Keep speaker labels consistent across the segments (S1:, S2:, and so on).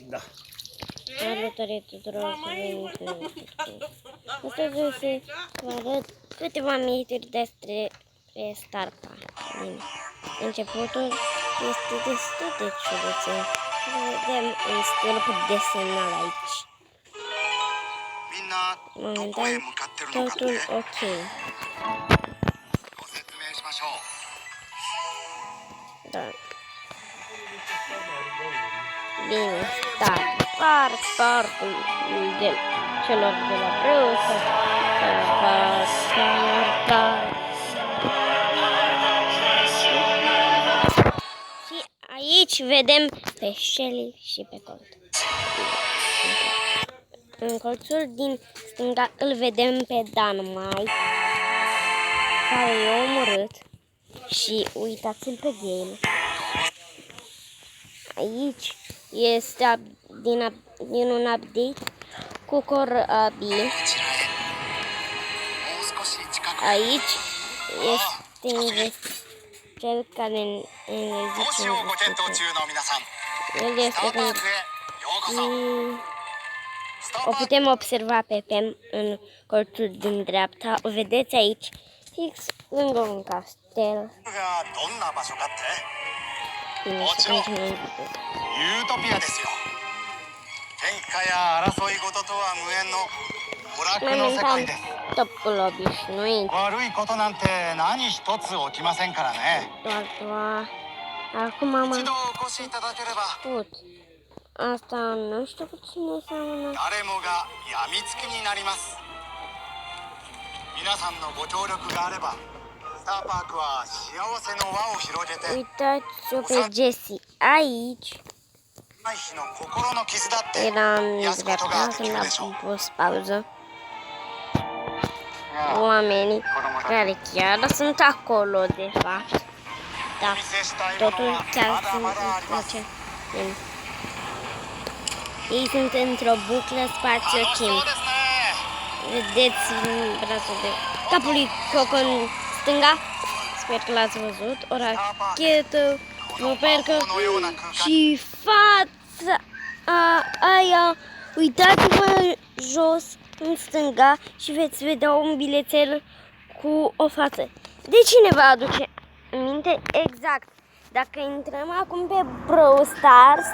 S1: Da.
S2: Salutare tuturor și venit pe astăzi o să vă arăt câteva mituri despre Starpa. Bine, începutul este destul de ciudățel. Vedem un stâlp desenat aici. Momentan, totul ok. Da. Bine, startul de celor de la Brăuță. Și aici vedem pe Shelly și pe Colt. În colțul din stânga îl vedem pe Dynamite, care e omorât. Și uitați-l pe Gale. Aici este din un update cu Corabi. Aici este cel care ne zice el este o putem observa pe Pam în colțul din dreapta. O vedeți aici, fix lângă un castel. Momentan, topul obișnuit. Acum am ascult. Asta nu știu cu cine seamănă. Uitați-o pe Jessie aici. Era în dreapta când am pus pauză. Oamenii care chiar sunt acolo, de fapt. Da, totul chiar îmi place. Ei sunt într-o buclă spațio-timp. Vedeți brațul de capul lui Coco în stânga? Sper că l-ați văzut. O rachetă, o percă și fața aia. Uitați-vă jos în stânga și veți vedea un bilețel cu o față. De cine vă aduce aminte? Exact. Dacă intrăm acum pe Brawl Stars,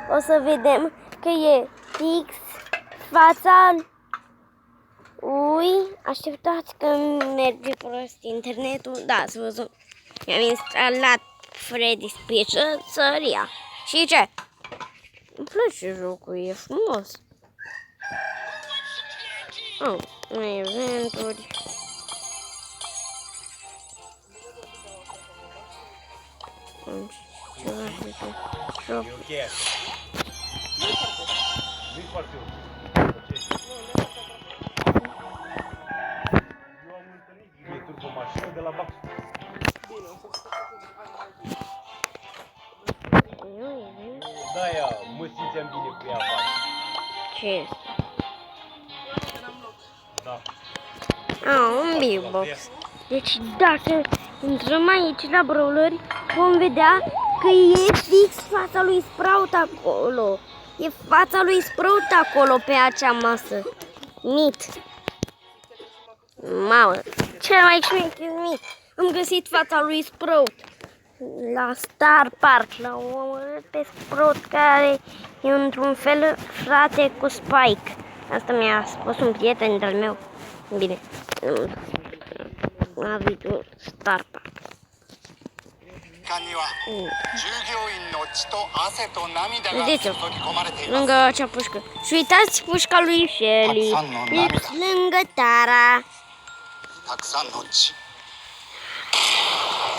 S2: o să vedem că e fix fața. Ui, așteptați că merge prost internetul. Da, ați văzut. Mi-am instalat Freddy's Pizzeria. Și ce? Îmi place jocul, e frumos. Oh, eventuri. Ceva joc.
S1: Nu-i foarte ok. Eu am întâlnit bileturi pe mașină de la Bax. Da, mă simțeam bine cu ea afară.
S2: Ce este?
S1: Da.
S2: Un big box. Deci dacă intrăm aici la brawleri, vom vedea că e fix fața lui Sprout acolo. E fața lui Sprout acolo pe acea masă. Mit. Mamă, cel mai șmecher mit. Am găsit fața lui Sprout la Star Park. L-am omorât pe Sprout, care e într-un fel frate cu Spike. Asta mi-a spus un prieten de-al meu. Bine. La vidul Star Park. Vedeți-o, lângă acea pușcă. Și uitați pușca lui Shelly, fix lângă Tara.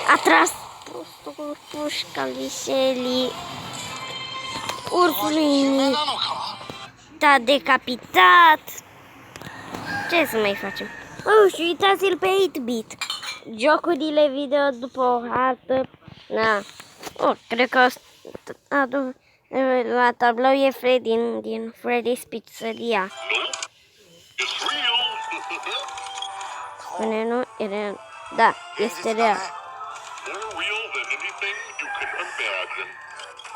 S2: A tras prostul pușca lui Shelly. Ursul lui s-a decapitat. Ce să mai facem? Oh, și uitați-l pe 8-bit. Jocurile video după o hartă. Da. Oh, cred că la tablou e Freddy din Freddy's Pizzeria. Spune nu? E real. Da, este real.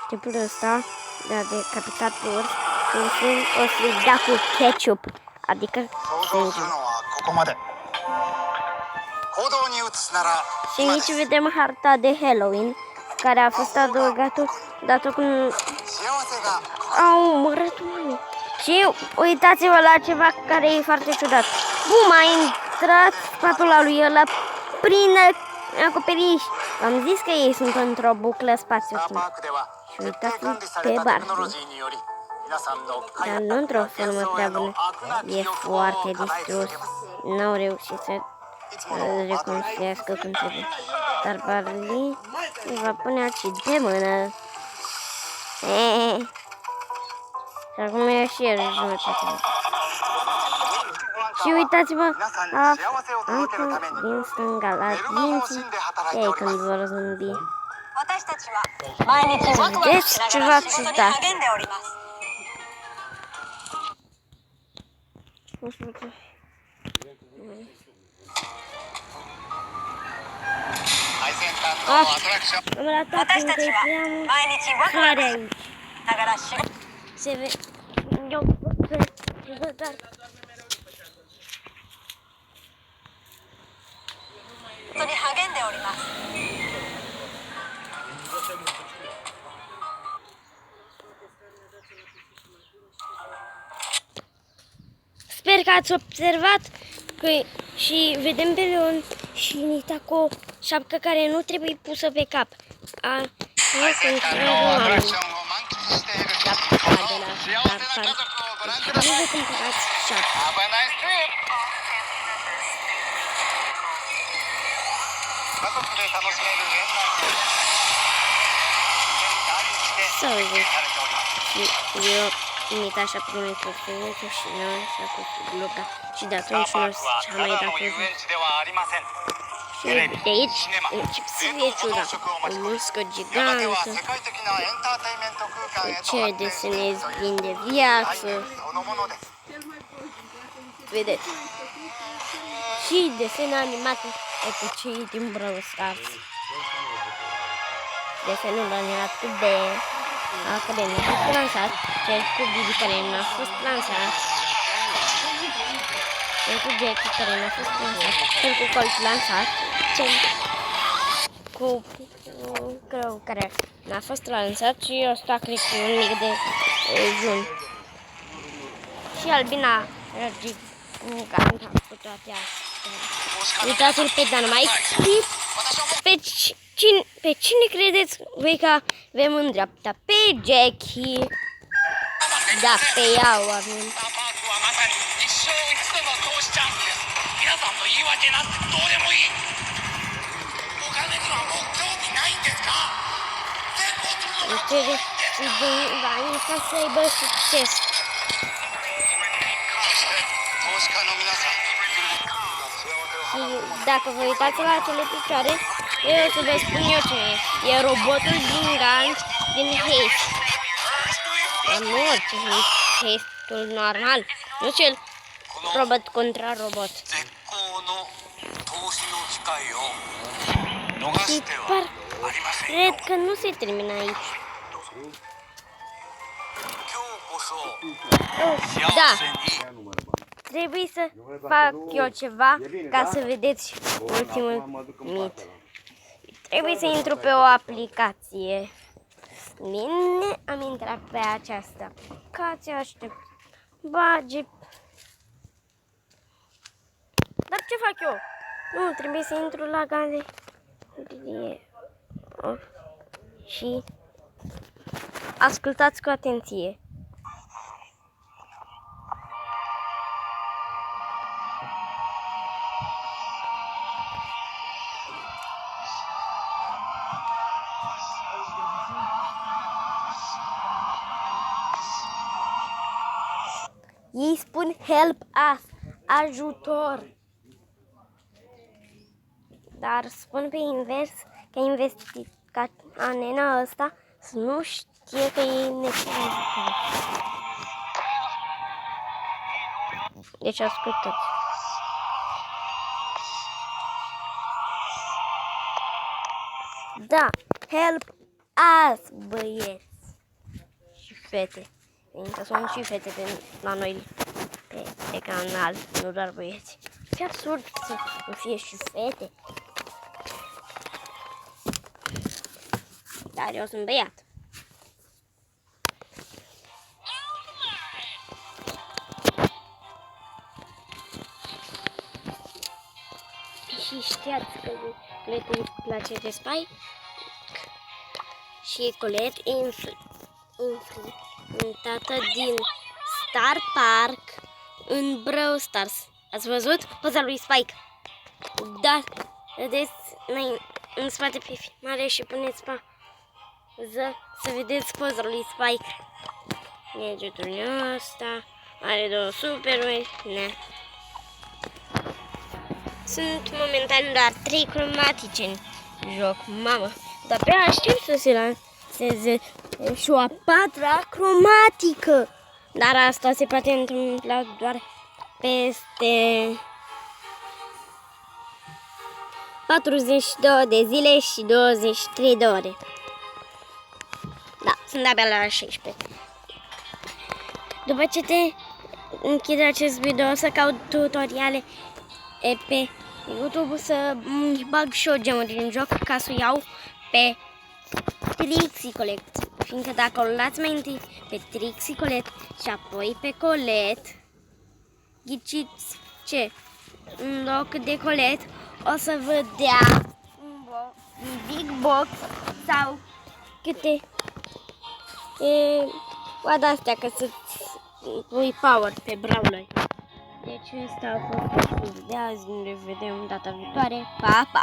S2: Tipul ăsta a decapitat pe urs, ursul o să-i dea cu ketchup, adică sânge. Și aici vedem harta de Halloween, care a fost adăugată odată cu... Au omorât oameni. Și uitați-vă la ceva care e foarte ciudat. Bum, a intrat spatula lui ăla prin acoperiș. V-am zis că ei sunt într-o buclă spațiu-timp. Și uitați-vă pe Barbie. Dar nu într-o formă prea bună. E foarte distrus. N-au reușit să reconstruiască cum trebuie. Dar Barbie îi va pune acid pe mână. Și acum e și el jumătate. Și uitați-vă, încă din stânga la dinții, ei când vor zâmbi. Vedeți ceva ciudat. Am ratat încă e prea mare aici. Se vede... Sper că ați observat că și vedem pe Leon și Nita cu o șapcă care nu trebuie pusă pe cap. Nu vă cumpărați șapcă. Să vezi. Și eu Nita și-a primit trofeutul și noi și-a pus bloca. Și de atunci nu și-a mai dat trofeu. Și de aici încep să fie ciudat. O muscă gigantă. Ce desenezi plin de viață. Vedeți. Și desene animate pe cei din Brawl Stars. Desenul animat cu B, care nu a fost lansat, cel cu Bibi care nu a fost lansat, cel cu Jackie care nu a fost lansat, cel cu Colt lansat, cel cu Crow care nu a fost lansat și ăsta cred că e un mic de jun. Și Albina gigant cu toate astea. Uitați-l pe Dynamite. Pe cine credeți voi că avem în dreapta? Pe Jackie. Da, pe ea o avem. Cere și banii ca să aibă succes. Și dacă vă uitați la acele picioare, eu o să vă spun eu ce e. E robotul din Gant din Haste. Dar nu orice Haste-ul normal, nu cel robot contra robot. Și cred că nu se termină aici. Da. Trebuie să fac eu ceva ca să vedeți ultimul mit. Trebuie să intru pe o aplicație. Bine, am intrat pe această aplicație, aștept. Bage. Dar ce fac eu? Nu, trebuie să intru la galerie. Și ascultați cu atenție. Ei spun help us, ajutor. Dar spun pe invers că nena ăsta să nu știe că e necesar. Deci ascultați. Da, help us, băieți. Și fete. Fiindcă sunt și fete la noi pe canal, nu doar băieți. Ce absurd să nu fie și fete. Dar eu sunt băiat. Și știați că Colette îi place de Spike? Și Colette infiltrată din Star Park în Brawl Stars. Ați văzut poza lui Spike? Da, vedeți în spate pe filmare și puneți pauză să vedeți poza lui Spike. Gadgetul ăsta are 2 superuri. Sunt momentan doar 3 cromatice în joc, mamă. Dar pe aștept să se lanseze și o a 4-a cromatică. Dar asta se poate întâmpla doar peste 42 de zile și 23 de ore. Da, sunt abia la 16. După ce te închid acest video, să caut tutoriale pe YouTube, să bag și o gemă din joc ca să o iau pe Trixie Colette. Fiindcă dacă o luați mai întâi pe Trixie Colette și apoi pe Colette, ghiciți ce? În loc de Colette o să vă dea un big box sau câte oada astea ca să-ți pui power pe brawler. Deci ăsta a fost de azi, ne vedem data viitoare. Pa, pa!